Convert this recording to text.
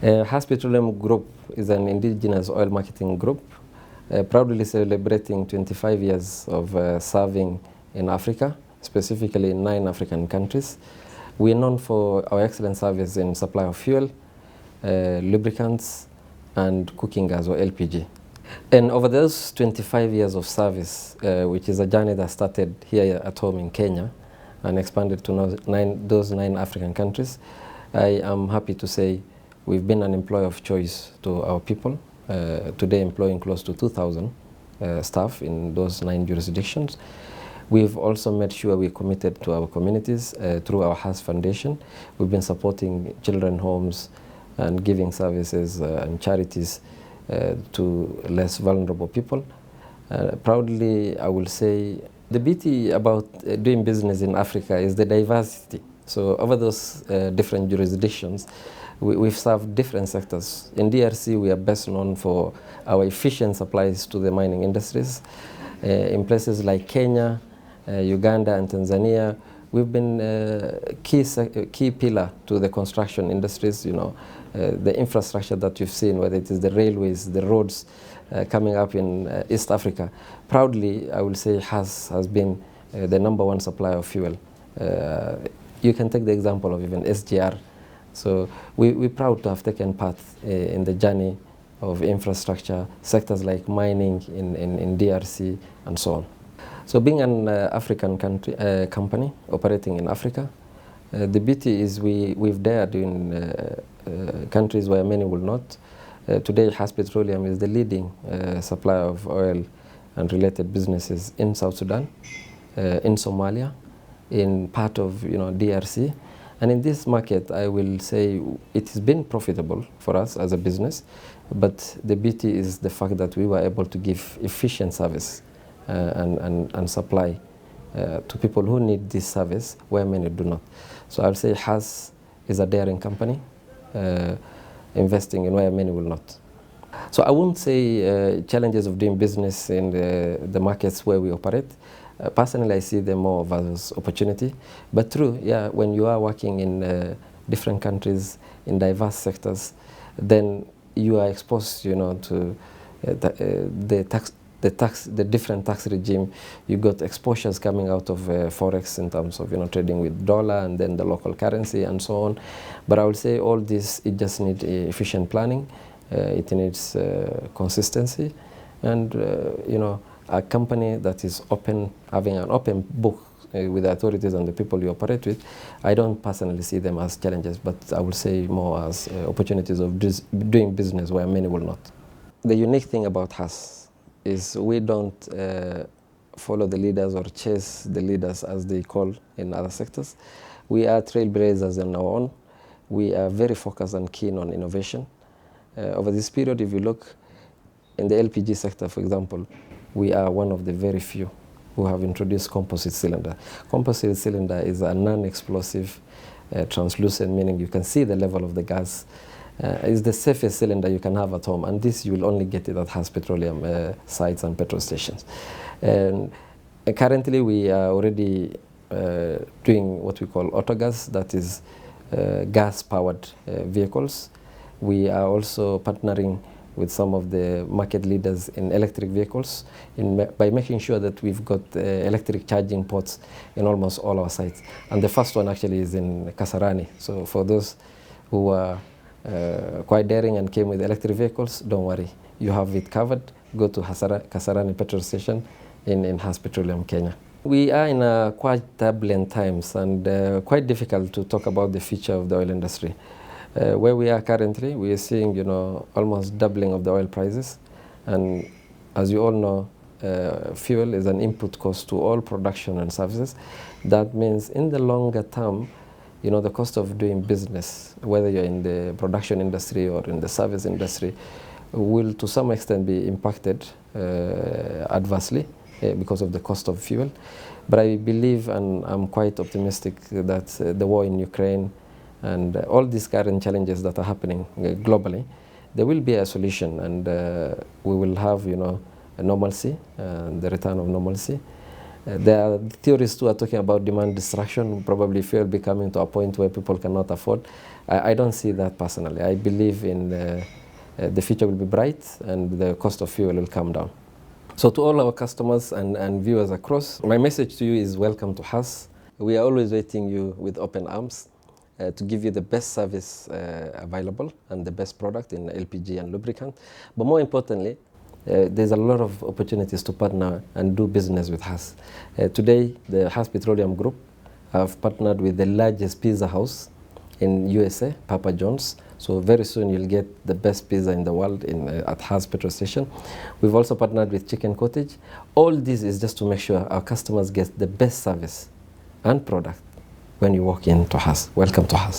Has Petroleum Group is an indigenous oil marketing group, proudly celebrating 25 years of serving in Africa, specifically in 9 African countries. We are known for our excellent service in supply of fuel, lubricants, and cooking gas or LPG. And over those 25 years of service, which is a journey that started here at home in Kenya and expanded to those 9 African countries, I am happy to say we've been an employer of choice to our people, today employing close to 2,000 staff in those 9 jurisdictions. We've also made sure we're committed to our communities through our HAS Foundation. We've been supporting children homes and giving services and charities to less vulnerable people. Proudly, I will say the beauty about doing business in Africa is the diversity. So over those different jurisdictions, we've served different sectors. In DRC, we are best known for our efficient supplies to the mining industries. In places like Kenya, Uganda, and Tanzania, we've been key pillar to the construction industries. You know, the infrastructure that you've seen, whether it is the railways, the roads coming up in East Africa. Proudly, I will say has been the #1 supplier of fuel. You can take the example of even SGR. So we're proud to have taken part in the journey of infrastructure, sectors like mining in DRC and so on. So being an African company operating in Africa, the beauty is we've dared in countries where many will not. Today, HAS Petroleum is the leading supplier of oil and related businesses in South Sudan, in Somalia, in part of DRC. And in this market, I will say it has been profitable for us as a business, but the beauty is the fact that we were able to give efficient service and supply to people who need this service where many do not. So I'll say HAS is a daring company, investing in where many will not. So I won't say challenges of doing business in the markets where we operate. Personally, I see them more as opportunity. But true, yeah, when you are working in different countries, in diverse sectors, then you are exposed, to the different tax regime. You got exposures coming out of forex in terms of trading with dollar and then the local currency and so on. But I would say all this, it just needs efficient planning. It needs consistency, and a company that is open, having an open book with the authorities and the people you operate with. I don't personally see them as challenges, but I would say more as opportunities of doing business where many will not. The unique thing about HAS is we don't follow the leaders or chase the leaders as they call in other sectors. We are trailblazers on our own. We are very focused and keen on innovation. Over this period, if you look in the LPG sector, for example, we are one of the very few who have introduced composite cylinder. Composite cylinder is a non-explosive, translucent, meaning you can see the level of the gas. It's the safest cylinder you can have at home, and this you will only get it at HAS Petroleum sites and petrol stations. And currently we are already doing what we call autogas, that is gas-powered vehicles. We are also partnering with some of the market leaders in electric vehicles by making sure that we've got electric charging ports in almost all our sites. And the first one actually is in Kasarani. So for those who are quite daring and came with electric vehicles, don't worry, you have it covered. Go to Kasarani petrol station in HAS Petroleum, Kenya. We are in quite turbulent times and quite difficult to talk about the future of the oil industry. Where we are currently, we are seeing, almost doubling of the oil prices. And as you all know, fuel is an input cost to all production and services. That means in the longer term, the cost of doing business, whether you're in the production industry or in the service industry, will to some extent be impacted adversely because of the cost of fuel. But I believe, and I'm quite optimistic, that the war in Ukraine and all these current challenges that are happening globally, there will be a solution, and we will have, a normalcy, the return of normalcy. There are theorists who are talking about demand destruction, probably fuel be coming to a point where people cannot afford. I don't see that personally. I believe in the future will be bright and the cost of fuel will come down. So to all our customers and viewers across, my message to you is welcome to Hass. We are always waiting you with open arms to give you the best service available and the best product in LPG and lubricant. But more importantly, there's a lot of opportunities to partner and do business with Hass. Today, the Hass Petroleum Group have partnered with the largest pizza house in USA, Papa John's. So very soon you'll get the best pizza in the world at Hass petrol station. We've also partnered with Chicken Cottage. All this is just to make sure our customers get the best service and product when you walk into Hass. Welcome to Hass.